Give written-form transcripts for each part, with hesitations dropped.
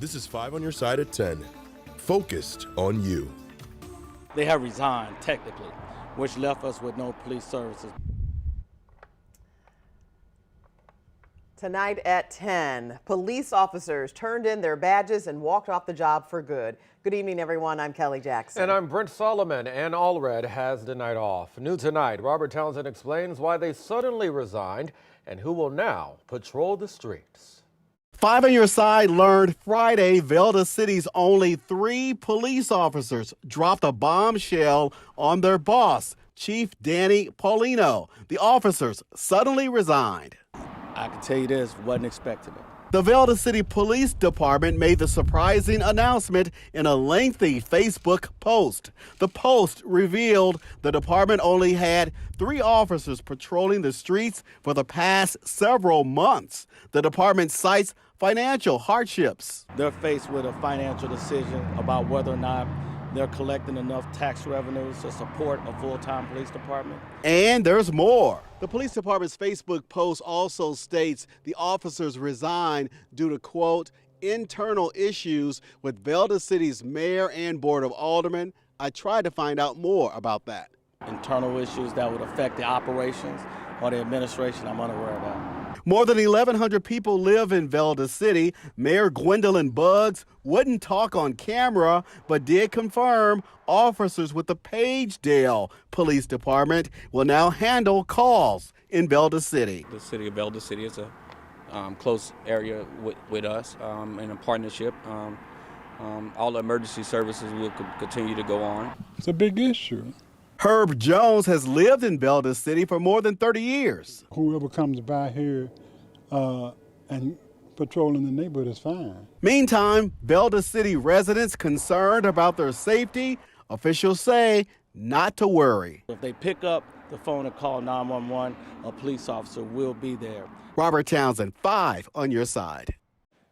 This is 5 on your side at 10. Focused on you. They have resigned, technically, which left us with no police services. Tonight at 10, police officers turned in their badges and walked off the job for good. Good evening, everyone. I'm Kelly Jackson. And I'm Brent Solomon, and Allred has the night off. New tonight, Robert Townsend explains why they suddenly resigned and who will now patrol the streets. 5 on your side learned Friday Velda City's only 3 police officers dropped a bombshell on their boss, Chief Danny Paulino. The officers suddenly resigned. I can tell you this, wasn't expecting it. The Velda City Police Department made the surprising announcement in a lengthy Facebook post. The post revealed the department only had 3 officers patrolling the streets for the past several months. The department cites financial hardships. They're faced with a financial decision about whether or not they're collecting enough tax revenues to support a full-time police department. And there's more. The police department's Facebook post also states the officers resigned due to, quote, internal issues with Velda City's mayor and board of aldermen. I tried to find out more about that. Internal issues that would affect the operations or the administration, I'm unaware of that. More than 1,100 people live in Velda City. Mayor Gwendolyn Buggs wouldn't talk on camera, but did confirm officers with the Pagedale Police Department will now handle calls in Velda City. The city of Velda City is a close area with us in a partnership. All the emergency services will continue to go on. It's a big issue. Herb Jones has lived in Velda City for more than 30 years. Whoever comes by here and patrolling the neighborhood is fine. Meantime, Velda City residents concerned about their safety, officials say not to worry. If they pick up the phone and call 911, a police officer will be there. Robert Townsend, 5 on your side.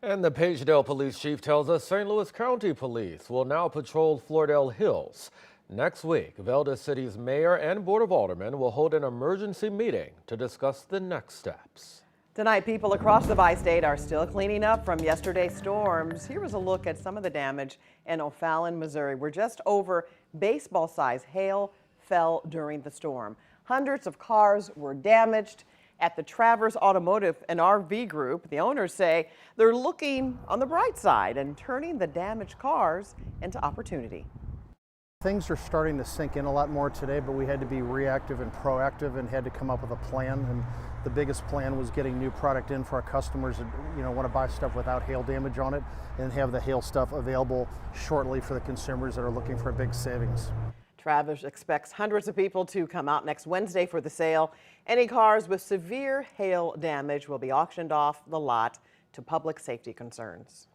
And the Pagedale police chief tells us St. Louis County Police will now patrol Floridale Hills. Next week, Velda City's mayor and board of aldermen will hold an emergency meeting to discuss the next steps. Tonight, people across the bi-state are still cleaning up from yesterday's storms. Here was a look at some of the damage in O'Fallon, Missouri, where just over baseball-sized hail fell during the storm. Hundreds of cars were damaged. At the Travers Automotive and RV Group, the owners say they're looking on the bright side and turning the damaged cars into opportunity. Things are starting to sink in a lot more today, but we had to be reactive and proactive and had to come up with a plan. And the biggest plan was getting new product in for our customers that want to buy stuff without hail damage on it and have the hail stuff available shortly for the consumers that are looking for big savings. Travers expects hundreds of people to come out next Wednesday for the sale. Any cars with severe hail damage will be auctioned off the lot due to public safety concerns.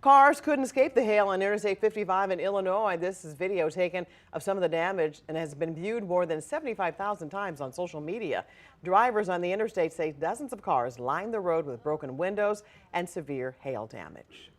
Cars couldn't escape the hail on Interstate 55 in Illinois. This is video taken of some of the damage and has been viewed more than 75,000 times on social media. Drivers on the interstate say dozens of cars lined the road with broken windows and severe hail damage.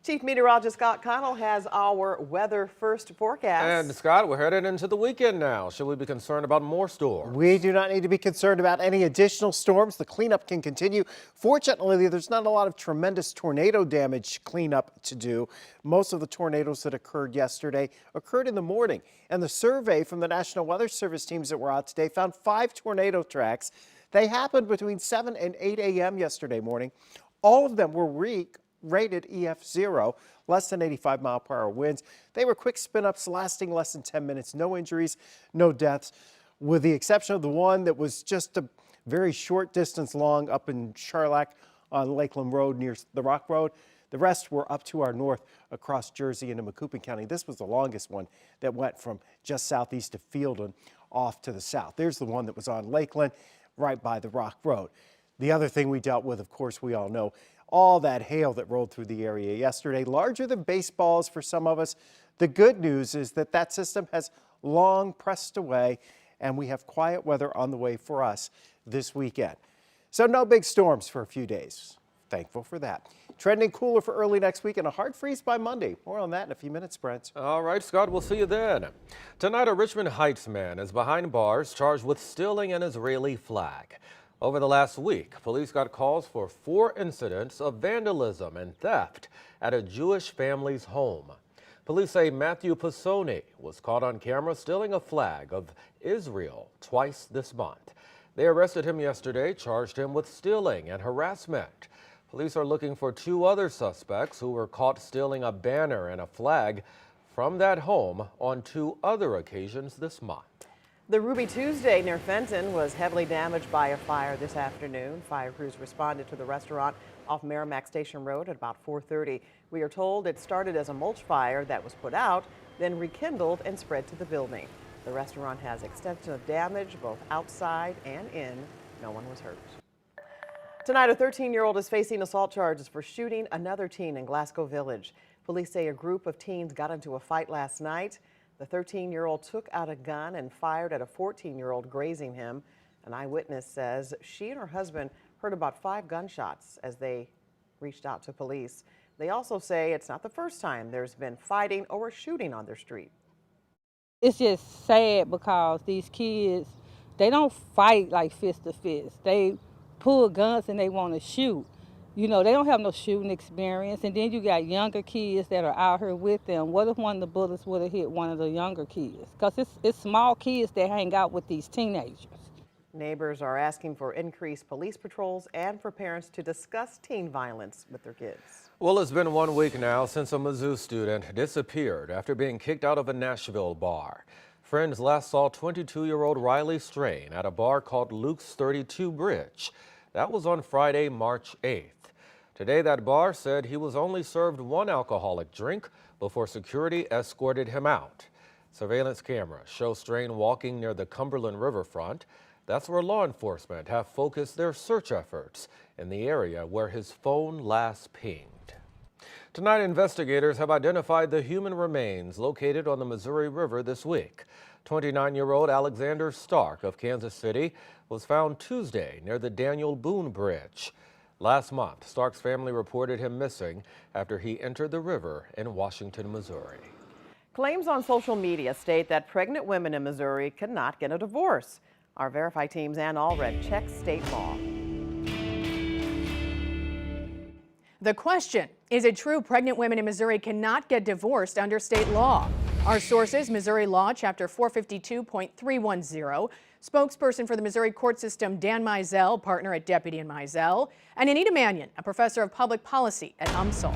Chief Meteorologist Scott Connell has our weather first forecast. And Scott, we're headed into the weekend now. Should we be concerned about more storms? We do not need to be concerned about any additional storms. The cleanup can continue. Fortunately, there's not a lot of tremendous tornado damage cleanup to do. Most of the tornadoes that occurred yesterday occurred in the morning. And the survey from the National Weather Service teams that were out today found 5 tornado tracks. They happened between 7 and 8 a.m. yesterday morning. All of them were rated EF0, less than 85 mile per hour winds. They were quick spin-ups lasting less than 10 minutes. No injuries, no deaths, with the exception of the one that was just a very short distance long up in Charlotte on Lakeland Road near the Rock Road. The rest were up to our north across Jersey into Macoupin County. This was the longest one that went from just southeast of Fieldon off to the south. There's the one that was on Lakeland right by the Rock Road. The other thing we dealt with, of course, we all know, all that hail that rolled through the area yesterday, larger than baseballs for some of us. The good news is that that system has long pressed away, and we have quiet weather on the way for us this weekend. So no big storms for a few days. Thankful for that. Trending cooler for early next week and a hard freeze by Monday. More on that in a few minutes, Brent. All right, Scott, we'll see you then. Tonight, a Richmond Heights man is behind bars charged with stealing an Israeli flag. Over the last week, police got calls for 4 incidents of vandalism and theft at a Jewish family's home. Police say Matthew Pisoni was caught on camera stealing a flag of Israel twice this month. They arrested him yesterday, charged him with stealing and harassment. Police are looking for 2 other suspects who were caught stealing a banner and a flag from that home on 2 other occasions this month. The Ruby Tuesday near Fenton was heavily damaged by a fire this afternoon. Fire crews responded to the restaurant off Merrimack Station Road at about 4:30. We are told it started as a mulch fire that was put out, then rekindled and spread to the building. The restaurant has extensive damage both outside and in. No one was hurt. Tonight, a 13-year-old is facing assault charges for shooting another teen in Glasgow Village. Police say a group of teens got into a fight last night. The 13-year-old took out a gun and fired at a 14-year-old, grazing him. An eyewitness says she and her husband heard about 5 gunshots as they reached out to police. They also say it's not the first time there's been fighting or shooting on their street. It's just sad because these kids, they don't fight like fist to fist. They pull guns and they want to shoot. You know, they don't have no shooting experience. And then you got younger kids that are out here with them. What if one of the bullets would have hit one of the younger kids? Because it's small kids that hang out with these teenagers. Neighbors are asking for increased police patrols and for parents to discuss teen violence with their kids. Well, it's been 1 week now since a Mizzou student disappeared after being kicked out of a Nashville bar. Friends last saw 22-year-old Riley Strain at a bar called Luke's 32 Bridge. That was on Friday, March 8th. Today, that bar said he was only served 1 alcoholic drink before security escorted him out. Surveillance cameras show Strain walking near the Cumberland riverfront. That's where law enforcement have focused their search efforts, in the area where his phone last pinged. Tonight, investigators have identified the human remains located on the Missouri River this week. 29-year-old Alexander Stark of Kansas City was found Tuesday near the Daniel Boone Bridge. Last month, Stark's family reported him missing after he entered the river in Washington, Missouri. Claims on social media state that pregnant women in Missouri cannot get a divorce. Our Verify team's Ann Allred checks state law. The question, is it true pregnant women in Missouri cannot get divorced under state law? Our sources, Missouri Law, Chapter 452.310, spokesperson for the Missouri court system, Dan Mizell, partner at Deputy and Mizell, and Anita Mannion, a professor of public policy at UMSL.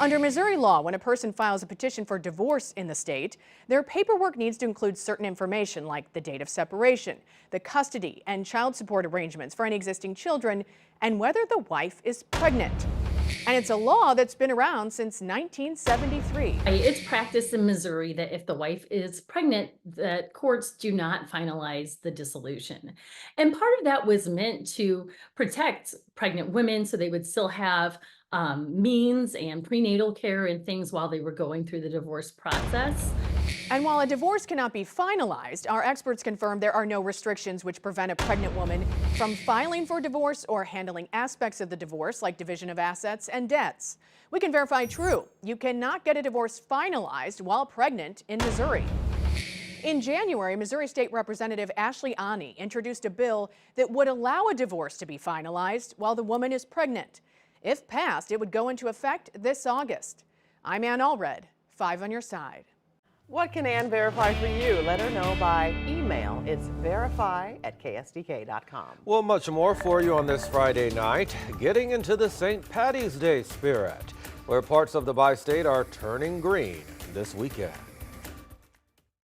Under Missouri law, when a person files a petition for divorce in the state, their paperwork needs to include certain information like the date of separation, the custody and child support arrangements for any existing children, and whether the wife is pregnant. And it's a law that's been around since 1973. It's practice in Missouri that if the wife is pregnant, that courts do not finalize the dissolution. And part of that was meant to protect pregnant women so they would still have means and prenatal care and things while they were going through the divorce process. And while a divorce cannot be finalized, our experts confirm there are no restrictions which prevent a pregnant woman from filing for divorce or handling aspects of the divorce like division of assets and debts. We can verify true. You cannot get a divorce finalized while pregnant in Missouri. In January, Missouri State Representative Ashley Ani introduced a bill that would allow a divorce to be finalized while the woman is pregnant. If passed, it would go into effect this August. I'm Ann Allred, 5 on your side. What can Ann verify for you? Let her know by email. It's verify@ksdk.com. Well, much more for you on this Friday night. Getting into the St. Patty's Day spirit, where parts of the bi-state are turning green this weekend.